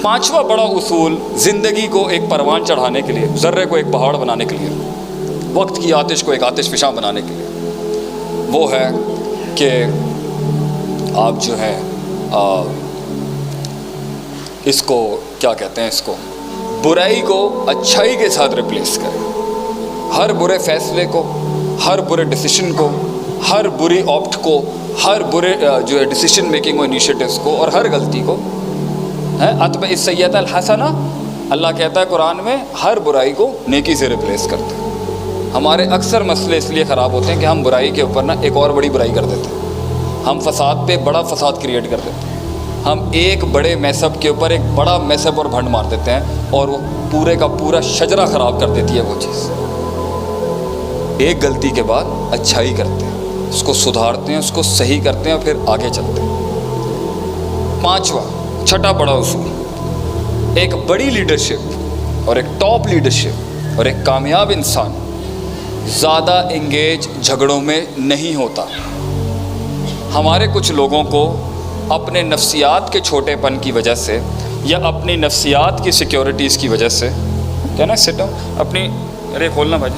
پانچواں بڑا اصول زندگی کو ایک پروان چڑھانے کے لیے، ذرے کو ایک پہاڑ بنانے کے لیے، وقت کی آتش کو ایک آتش فشاں بنانے کے لیے، وہ ہے کہ آپ جو ہے اس کو کیا کہتے ہیں، اس کو برائی کو اچھائی کے ساتھ ریپلیس کریں۔ ہر برے فیصلے کو، ہر برے ڈیسیشن کو، ہر بری آپٹ کو، ہر برے جو ہے ڈیسیشن میکنگ و انیشیٹوز کو، اور ہر غلطی کو اتبع السیئۃ الحسنہ، اللہ کہتا ہے قرآن میں ہر برائی کو نیکی سے ریپلیس کرتے ہیں۔ ہمارے اکثر مسئلے اس لیے خراب ہوتے ہیں کہ ہم برائی کے اوپر ایک اور بڑی برائی کر دیتے ہیں، ہم فساد پہ بڑا فساد کریٹ کر دیتے ہیں، ہم ایک بڑے میس اپ کے اوپر ایک بڑا میس اپ اور بھنڈ مار دیتے ہیں، اور وہ پورے کا پورا شجرہ خراب کر دیتی ہے وہ چیز۔ ایک غلطی کے بعد اچھائی کرتے ہیں، اس کو سدھارتے ہیں، اس کو صحیح کرتے ہیں، اور پھر آگے چلتے ہیں۔ پانچواں، چھٹا بڑا اصول، ایک بڑی لیڈرشپ اور ایک ٹاپ لیڈرشپ اور ایک کامیاب انسان زیادہ انگیج جھگڑوں میں نہیں ہوتا۔ ہمارے کچھ لوگوں کو اپنے نفسیات کے چھوٹے پن کی وجہ سے یا اپنی نفسیات کی سیکیورٹیز کی وجہ سے، کیا نا سٹو اپنی ارے کھولنا بھائی،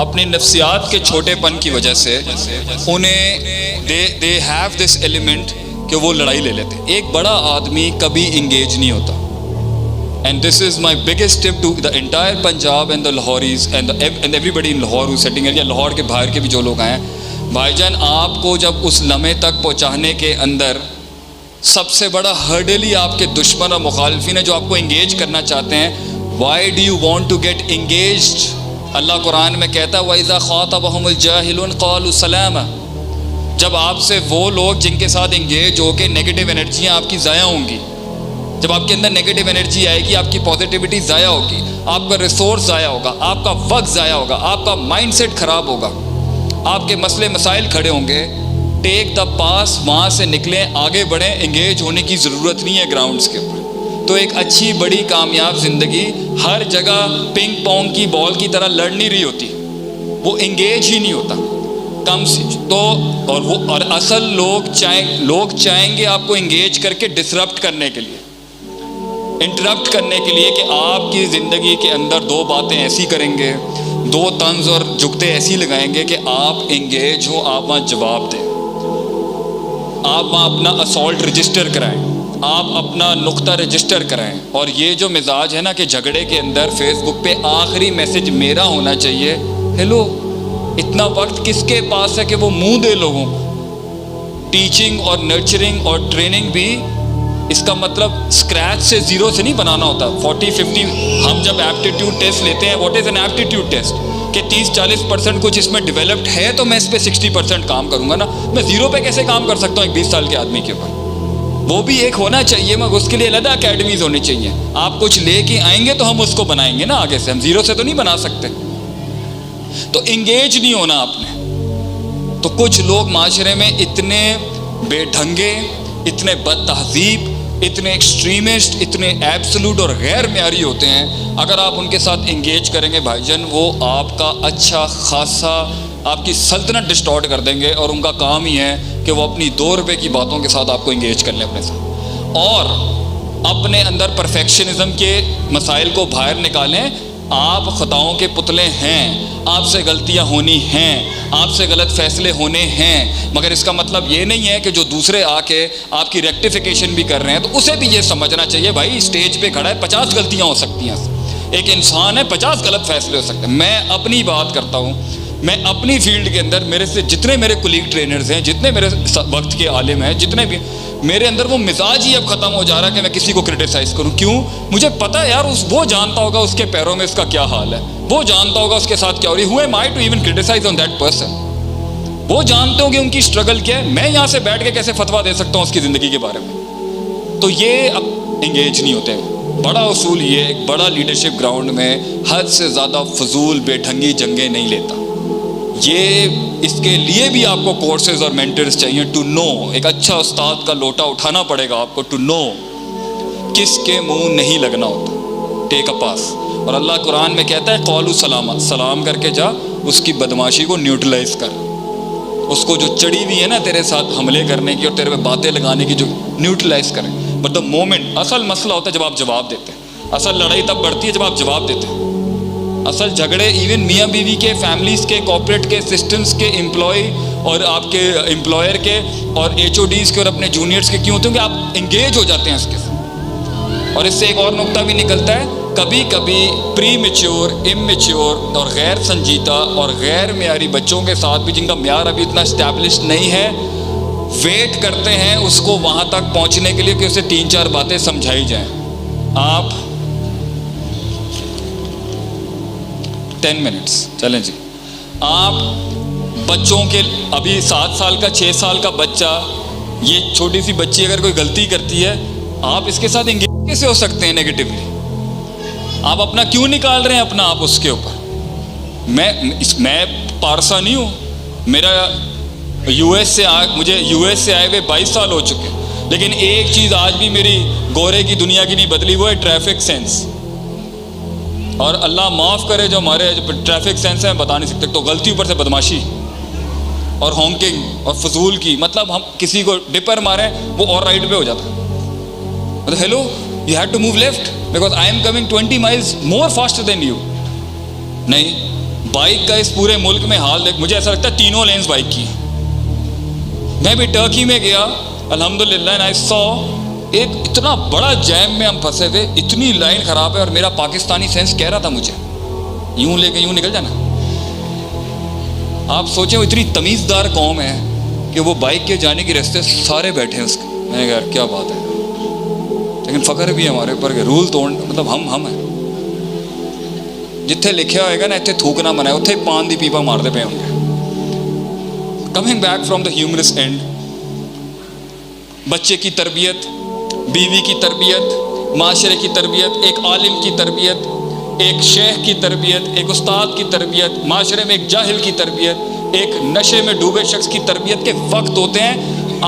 اپنی نفسیات کے چھوٹے پن کی وجہ سے انہیں دے ہیو دس ایلیمنٹ کہ وہ لڑائی لے لیتے۔ ایک بڑا آدمی کبھی انگیج نہیں ہوتا، and this is my biggest tip to the entire Punjab and the Lahoris and everybody in Lahore who sitting یا لاہور کے باہر کے بھی جو لوگ آئے ہیں، بھائی جان آپ کو جب اس لمحے تک پہنچانے کے اندر سب سے بڑا ہرڈل ہی آپ کے دشمن اور مخالفین ہیں جو آپ کو انگیج کرنا چاہتے ہیں۔ Why do you want to get engaged? Allah Quran میں کہتا ہے وَإِذَا خَاطَبَهُمُ الْجَاهِلُونَ قَالُوا سَلَامًا، جب آپ سے وہ لوگ جن کے ساتھ انگیج ہو کے نیگیٹو انرجیاں آپ کی ضائع ہوں گی، جب آپ کے اندر نیگیٹو انرجی آئے گی، آپ کی پازیٹیوٹی ضائع ہوگی، آپ کا ریسورس ضائع ہوگا، آپ کا وقت ضائع ہوگا، آپ کا مائنڈ سیٹ خراب ہوگا، آپ کے مسئلے مسائل کھڑے ہوں گے، ٹیک دا پاس، وہاں سے نکلیں، آگے بڑھیں، انگیج ہونے کی ضرورت نہیں ہے گراؤنڈز کے اوپر۔ تو ایک اچھی بڑی کامیاب زندگی ہر جگہ پنگ پونگ کی بال کی طرح لڑ نہیں رہی ہوتی، وہ انگیج ہی نہیں ہوتا کم سی تو، اور اصل لوگ چاہیں گے آپ کو انگیج کر کے ڈسرپٹ کرنے کے لیے، انٹرپٹ کرنے کے لیے، کہ آپ کی زندگی کے اندر دو باتیں ایسی کریں گے، دو طنز اور جگتے ایسی لگائیں گے کہ آپ انگیج ہوں، آپ وہاں جواب دیں، آپ وہاں اپنا اسالٹ رجسٹر کرائیں، آپ اپنا نقطہ رجسٹر کرائیں۔ اور یہ جو مزاج ہے نا کہ جھگڑے کے اندر فیس بک پہ آخری میسج میرا ہونا چاہیے، ہیلو، اتنا وقت کس کے پاس ہے کہ وہ منہ دے لوگوں کو؟ ٹیچنگ اور نرچرنگ اور ٹریننگ بھی اس کا مطلب اسکریچ سے، زیرو سے نہیں بنانا ہوتا۔ 40-50 ہم جب ایپٹیٹیوڈ ٹیسٹ لیتے ہیں، what is an aptitude test, کہ 30-40% کچھ اس میں ڈیولپڈ ہے تو میں اس پہ 60% کام کروں گا نا، میں زیرو پہ کیسے کام کر سکتا ہوں ایک 20 سال کے آدمی کے اوپر؟ وہ بھی ایک ہونا چاہیے، مگر اس کے لیے علیحدہ اکیڈمیز ہونی چاہیے۔ آپ کچھ لے کے آئیں گے تو ہم اس کو بنائیں گے نا آگے سے، ہم زیرو سے تو نہیں بنا سکتے۔ تو انگیج نہیں ہونا آپ نے۔ تو کچھ لوگ معاشرے میں اتنے بے ڈھنگے، اتنے بد تہذیب، اتنے ایکسٹریمسٹ، اتنے ایبسولوٹ اور غیر معیاری ہوتے ہیں، اگر آپ ان کے ساتھ انگیج کریں گے بھائی جان، وہ آپ کا اچھا خاصا آپ کی سلطنت ڈسٹارٹ کر دیں گے، اور ان کا کام ہی ہے کہ وہ اپنی 2 روپے کی باتوں کے ساتھ آپ کو انگیج کر لیں اپنے ساتھ، اور اپنے اندر پرفیکشنزم کے مسائل کو باہر نکالیں۔ آپ خطاؤں کے پتلے ہیں، آپ سے غلطیاں ہونی ہیں، آپ سے غلط فیصلے ہونے ہیں، مگر اس کا مطلب یہ نہیں ہے کہ جو دوسرے آ کے آپ کی ریکٹیفیکیشن بھی کر رہے ہیں تو اسے بھی یہ سمجھنا چاہیے بھائی اسٹیج پہ کھڑا ہے، 50 غلطیاں ہو سکتی ہیں، ایک انسان ہے، 50 غلط فیصلے ہو سکتے ہیں۔ میں اپنی بات کرتا ہوں، میں اپنی فیلڈ کے اندر میرے سے جتنے میرے کولیگ ٹرینرز ہیں، جتنے میرے وقت کے عالم ہیں، جتنے بھی، میرے اندر وہ مزاج ہی اب ختم ہو جا رہا ہے کہ میں کسی کو کرٹیسائز کروں۔ کیوں؟ مجھے پتہ ہے یار وہ جانتا ہوگا اس کے پیروں میں اس کا کیا حال ہے، وہ جانتا ہوگا اس کے ساتھ کیا ہو رہی ہے۔ Who am I to even criticise on that person? وہ جانتے ہوں کہ ان کی اسٹرگل کیا ہے، میں یہاں سے بیٹھ کے کیسے فتویٰ دے سکتا ہوں اس کی زندگی کے بارے میں؟ تو یہ اب انگیج نہیں ہوتے۔ بڑا اصول یہ، ایک بڑا لیڈرشپ گراؤنڈ میں حد سے زیادہ فضول بے ڈھنگی جنگیں نہیں لیتا۔ یہ اس کے لیے بھی آپ کو کورسز اور مینٹرز چاہیے ٹو نو، ایک اچھا استاد کا لوٹا اٹھانا پڑے گا آپ کو ٹو نو کس کے منہ نہیں لگنا ہوتا، ٹیک اے پاس۔ اور اللہ قرآن میں کہتا ہے قولوا سلاما، سلام کر کے جا، اس کی بدماشی کو نیوٹرلائز کر، اس کو جو چڑی ہوئی ہے نا تیرے ساتھ حملے کرنے کی اور تیرے پہ باتیں لگانے کی، جو نیوٹرلائز کریں۔ بٹ دا مومنٹ، اصل مسئلہ ہوتا ہے جب آپ جواب دیتے ہیں، اصل لڑائی تب بڑھتی ہے جب آپ جواب دیتے ہیں، اصل جھگڑے ایون میاں بیوی کے، فیملیز کے، کارپوریٹ کے، سسٹمز کے، امپلائی اور آپ کے امپلائر کے اور ایچ او ڈیز کے اور اپنے جونیئرس کے کیوں ہوتے ہیں کہ آپ انگیج ہو جاتے ہیں اس کے ساتھ. اور اس سے ایک اور نقطہ بھی نکلتا ہے، کبھی کبھی پری میچور، اممیچور اور غیر سنجیدہ اور غیر معیاری بچوں کے ساتھ بھی، جن کا معیار ابھی اتنا اسٹیبلش نہیں ہے، ویٹ کرتے ہیں اس کو وہاں تک پہنچنے کے لیے کہ اسے 3-4 باتیں سمجھائی جائیں. آپ 10 منٹس چلیں جی. آپ بچوں کے، ابھی 7 سال کا 6 سال کا بچہ، یہ چھوٹی سی بچی اگر کوئی غلطی کرتی ہے، آپ اس کے ساتھ انگیج کیسے ہو سکتے ہیں نیگیٹیولی؟ آپ اپنا کیوں نکال رہے ہیں اپنا آپ اس کے اوپر؟ میں پارسا نہیں ہوں، میرا مجھے یو ایس سے آئے ہوئے 22 سال ہو چکے، لیکن ایک چیز آج بھی میری گورے کی دنیا کی نہیں بدلی، وہ ہے ٹریفک سینس. اور اللہ معاف کرے جو ہمارے ٹریفک سینس ہے، بتا نہیں سکتے. تو غلطی اوپر سے بدماشی اور ہانکنگ اور فضول کی، مطلب ہم کسی کو ڈپر ماریں وہ اور رائٹ پہ ہو جاتا ہے، مطلب hello you had to move left because I am coming 20 miles more faster than you. نہیں، بائک کا اس پورے ملک میں حال دیکھ، مجھے ایسا لگتا ہے 3 لینز بائک کی. میں بھی ٹرکی میں گیا الحمدللہ، and I saw ایک اتنا بڑا جیم میں ہم پھنسے ہوئے، اتنی لائن خراب ہے، اور میرا پاکستانی سینس کہہ رہا تھا مجھے یوں لے کے یوں نکل جانا. آپ سوچیں وہ اتنی تمیزدار قوم ہے کہ وہ بائک کے جانے کی راستے سارے بیٹھے ہیں اس کے. میں نے کہا یار کیا بات ہے، لیکن فخر بھی ہمارے اوپر کہ رول توڑ، مطلب ہم ہیں. جتھے لکھیا ہوئے گا نا اتنے تھوکنا منع ہے، اتنے پان دی پیپا مارتے پے ہوں گے. Coming back from the humorous and, بچے کی تربیت، بیوی کی تربیت، معاشرے کی تربیت، ایک عالم کی تربیت، ایک شیخ کی تربیت، ایک استاد کی تربیت، معاشرے میں ایک جاہل کی تربیت، ایک نشے میں ڈوبے شخص کی تربیت کے وقت ہوتے ہیں.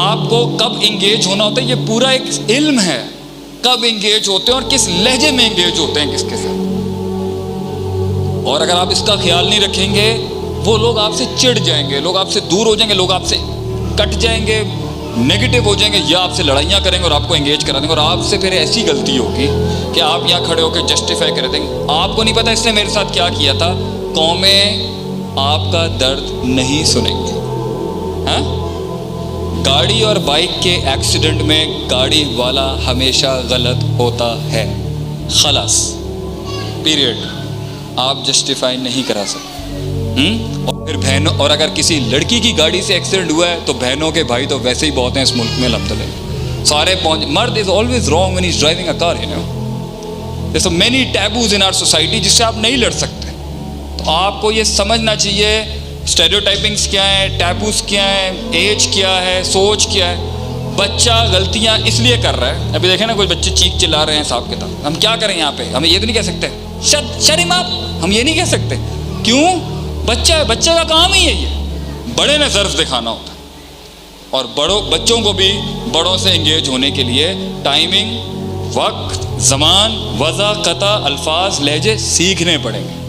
آپ کو کب انگیج ہونا ہوتا ہے، یہ پورا ایک علم ہے. کب انگیج ہوتے ہیں اور کس لہجے میں انگیج ہوتے ہیں کس کے ساتھ. اور اگر آپ اس کا خیال نہیں رکھیں گے، وہ لوگ آپ سے چڑ جائیں گے، لوگ آپ سے دور ہو جائیں گے، لوگ آپ سے کٹ جائیں گے، نیگیٹو ہو جائیں گے، یا آپ سے لڑائیاں کریں گے اور آپ کو انگیج کرا دیں گے. اور آپ سے پھر ایسی غلطی ہوگی کہ آپ یہاں کھڑے ہو کے جسٹیفائی کر دیں گے. آپ کو نہیں پتا اس نے میرے ساتھ کیا کیا تھا. قومیں آپ کا درد نہیں سنیں گے. ہاں، گاڑی اور بائک کے ایکسیڈنٹ میں گاڑی والا ہمیشہ غلط ہوتا ہے، خلاص، پیریڈ. آپ جسٹیفائی نہیں کرا سکتے. اور پھر بہنوں، اور اگر کسی لڑکی کی گاڑی سے ایکسیڈنٹ ہوا ہے تو بہنوں کے بھائی تو ویسے ہی بہت ہیں اس ملک میں الحمدللہ، سارے پہنچ. مرد is always wrong when he's driving a car, you know. There's so many taboos in our society جس سے آپ نہیں لڑ سکتے. تو آپ کو یہ سمجھنا چاہیے اسٹیریوٹائپنگس کیا ہیں، ٹیبوز کیا ہیں، ایج کیا ہے، سوچ کیا ہے. بچہ غلطیاں اس لیے کر رہا ہے. ابھی دیکھیں نا کوئی بچے چیخ چلا رہے ہیں صاحب کے ساتھ، ہم کیا کریں یہاں پہ؟ ہم یہ تو نہیں کہہ سکتے شرم آپ، ہم یہ نہیں کہہ سکتے. کیوں؟ بچہ ہے، بچے کا کام ہی ہے یہ. بڑے نے ظرف دکھانا ہوتا ہے، اور بچوں کو بھی بڑوں سے انگیج ہونے کے لیے ٹائمنگ، وقت، زمان، وضع، قطع، الفاظ، لہجے سیکھنے پڑیں گے.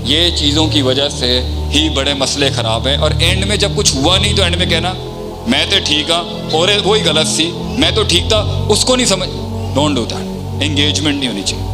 یہ چیزوں کی وجہ سے ہی بڑے مسئلے خراب ہیں. اور اینڈ میں جب کچھ ہوا نہیں تو اینڈ میں کہنا میں تو ٹھیک ہاں اور وہی غلط سی، میں تو ٹھیک تھا، اس کو نہیں سمجھ. Don't do that. انگیجمنٹ نہیں ہونی چاہیے.